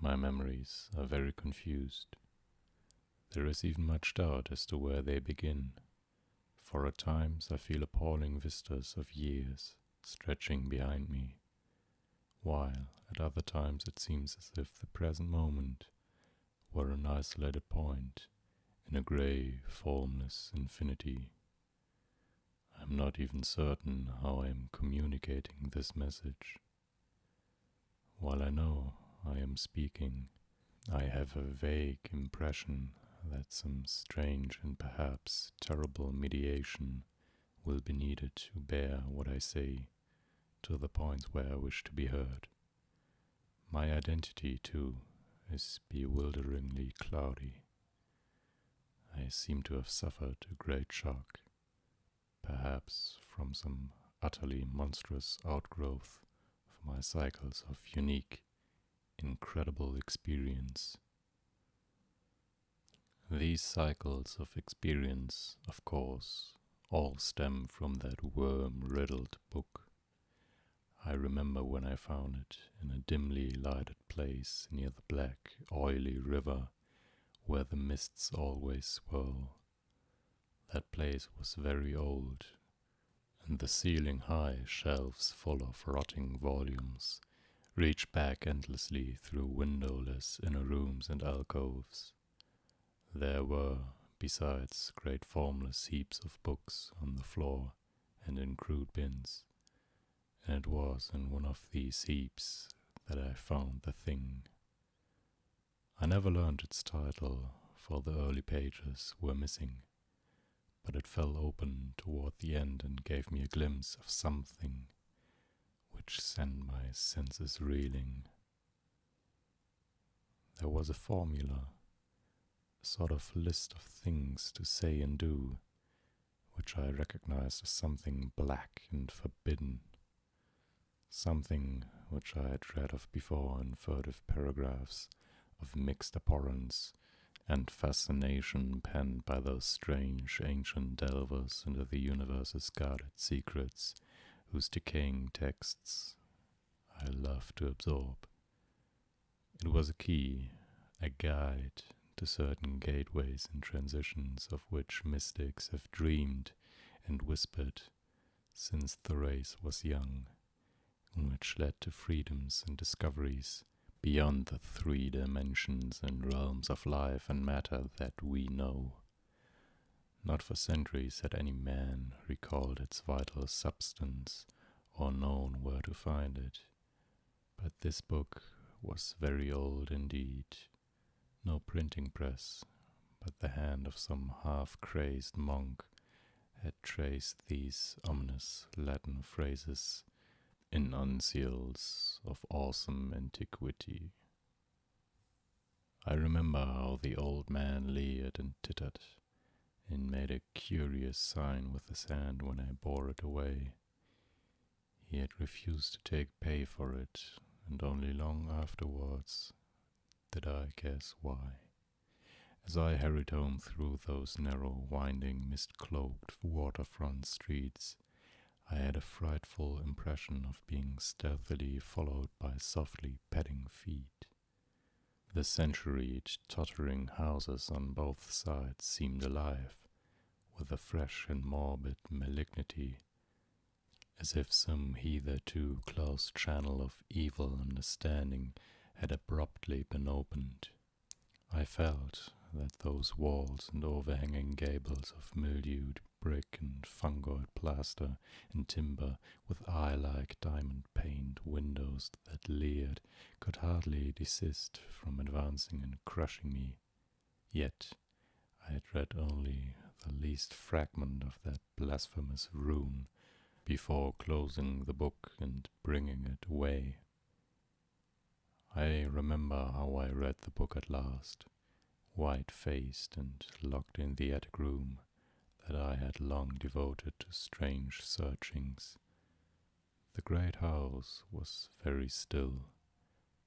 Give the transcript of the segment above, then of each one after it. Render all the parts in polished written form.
My memories are very confused. There is even much doubt as to where they begin, for at times I feel appalling vistas of years stretching behind me, while at other times it seems as if the present moment were an isolated point in a grey, formless infinity. I am not even certain how I am communicating this message. While I know I am speaking, I have a vague impression that some strange and perhaps terrible mediation will be needed to bear what I say to the point where I wish to be heard. My identity, too, is bewilderingly cloudy. I seem to have suffered a great shock, perhaps from some utterly monstrous outgrowth of my cycles of unique, incredible experience. These cycles of experience, of course, all stem from that worm-riddled book. I remember when I found it in a dimly lighted place near the black, oily river where the mists always swirl. That place was very old, and the ceiling-high shelves full of rotting volumes reached back endlessly through windowless inner rooms and alcoves. There were, besides, great formless heaps of books on the floor and in crude bins, and it was in one of these heaps that I found the thing. I never learned its title, for the early pages were missing, but it fell open toward the end and gave me a glimpse of something which sent my senses reeling. There was a formula, a sort of list of things to say and do, which I recognized as something black and forbidden, something which I had read of before in furtive paragraphs of mixed abhorrence and fascination penned by those strange ancient delvers into the universe's guarded secrets, whose decaying texts I love to absorb. It was a key, a guide to certain gateways and transitions of which mystics have dreamed and whispered since the race was young, and which led to freedoms and discoveries beyond the 3 dimensions and realms of life and matter that we know. Not for centuries had any man recalled its vital substance or known where to find it, but this book was very old indeed. No printing press, but the hand of some half-crazed monk had traced these ominous Latin phrases in uncials of awesome antiquity. I remember how the old man leered and tittered, and made a curious sign with his hand when I bore it away. He had refused to take pay for it, and only long afterwards did I guess why. As I hurried home through those narrow, winding, mist-cloaked waterfront streets, I had a frightful impression of being stealthily followed by softly padding feet. The centuried, tottering houses on both sides seemed alive with a fresh and morbid malignity, as if some hitherto closed channel of evil understanding had abruptly been opened. I felt that those walls and overhanging gables of mildewed brick and fungoid plaster and timber with eye-like diamond-paned windows that leered could hardly desist from advancing and crushing me. Yet I had read only the least fragment of that blasphemous rune before closing the book and bringing it away. I remember how I read the book at last, white-faced and locked in the attic room that I had long devoted to strange searchings. The great house was very still,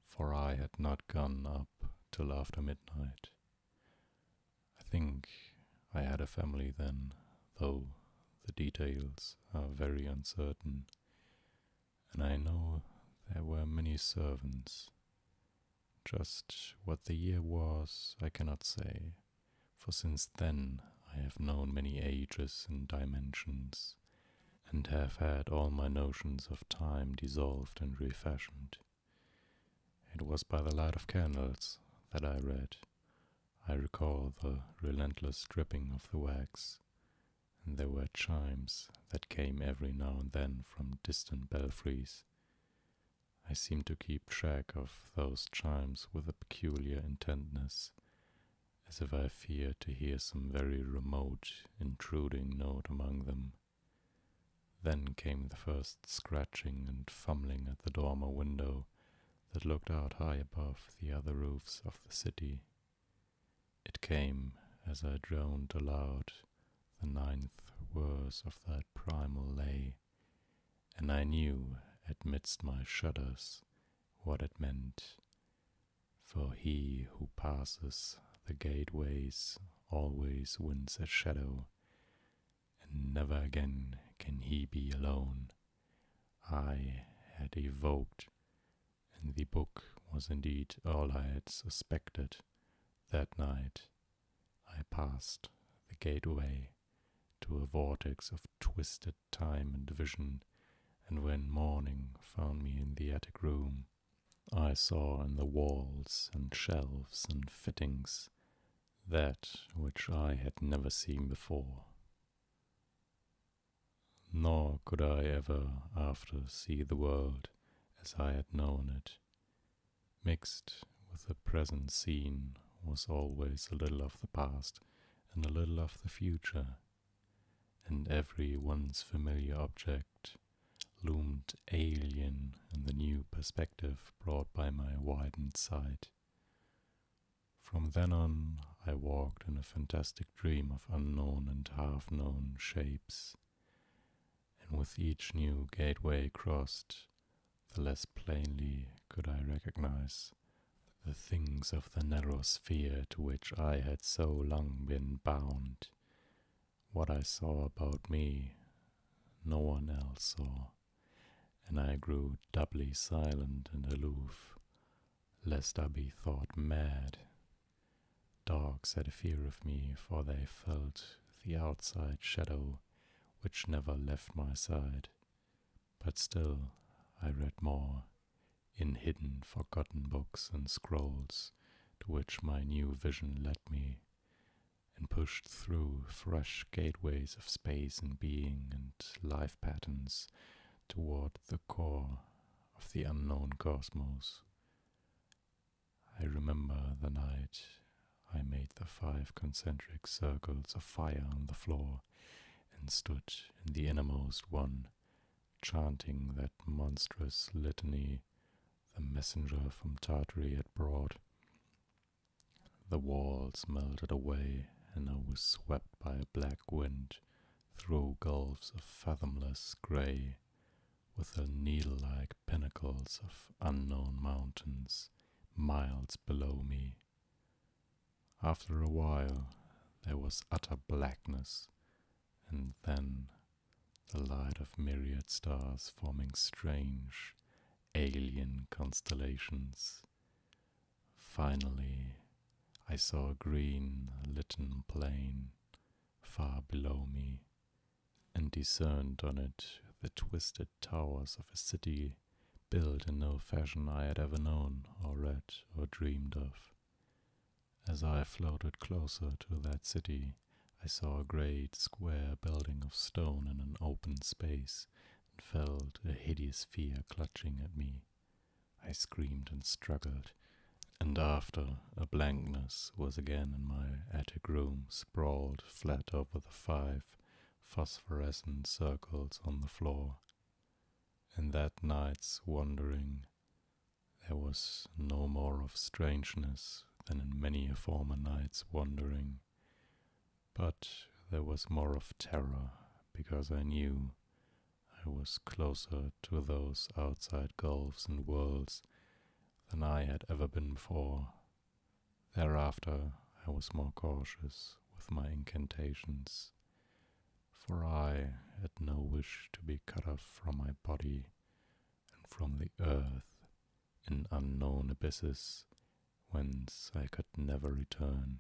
for I had not gone up till after midnight. I think I had a family then, though the details are very uncertain, and I know there were many servants. Just what the year was, I cannot say, for since then I have known many ages and dimensions, and have had all my notions of time dissolved and refashioned. It was by the light of candles that I read. I recall the relentless dripping of the wax, and there were chimes that came every now and then from distant belfries. I seemed to keep track of those chimes with a peculiar intentness, as if I feared to hear some very remote, intruding note among them. Then came the first scratching and fumbling at the dormer window that looked out high above the other roofs of the city. It came as I droned aloud the ninth verse of that primal lay, and I knew amidst my shudders what it meant. For he who passes the gateways always wins a shadow, and never again can he be alone. I had evoked, and the book was indeed all I had suspected. That night I passed the gateway to a vortex of twisted time and vision, and when morning found me in the attic room, I saw in the walls and shelves and fittings that which I had never seen before. Nor could I ever after see the world as I had known it. Mixed with the present scene was always a little of the past and a little of the future, and every once familiar object loomed alien in the new perspective brought by my widened sight. From then on I walked in a fantastic dream of unknown and half-known shapes, and with each new gateway crossed, the less plainly could I recognize the things of the narrow sphere to which I had so long been bound. What I saw about me, no one else saw, and I grew doubly silent and aloof, lest I be thought mad. Dogs had a fear of me, for they felt the outside shadow which never left my side. But still I read more, in hidden, forgotten books and scrolls, to which my new vision led me, and pushed through fresh gateways of space and being and life patterns toward the core of the unknown cosmos. I remember the night I made the 5 concentric circles of fire on the floor and stood in the innermost one, chanting that monstrous litany the messenger from Tartary had brought. The walls melted away, and I was swept by a black wind through gulfs of fathomless grey, with the needle-like pinnacles of unknown mountains miles below me. After a while there was utter blackness, and then the light of myriad stars forming strange, alien constellations. Finally, I saw a green, litten plain far below me, and discerned on it the twisted towers of a city built in no fashion I had ever known or read or dreamed of. As I floated closer to that city, I saw a great square building of stone in an open space, and felt a hideous fear clutching at me. I screamed and struggled, and after a blankness was again in my attic room, sprawled flat over the 5 phosphorescent circles on the floor. In that night's wandering, there was no more of strangeness than in many a former night's wandering, but there was more of terror, because I knew I was closer to those outside gulfs and worlds than I had ever been before. Thereafter I was more cautious with my incantations, for I had no wish to be cut off from my body and from the earth in unknown abysses whence I could never return.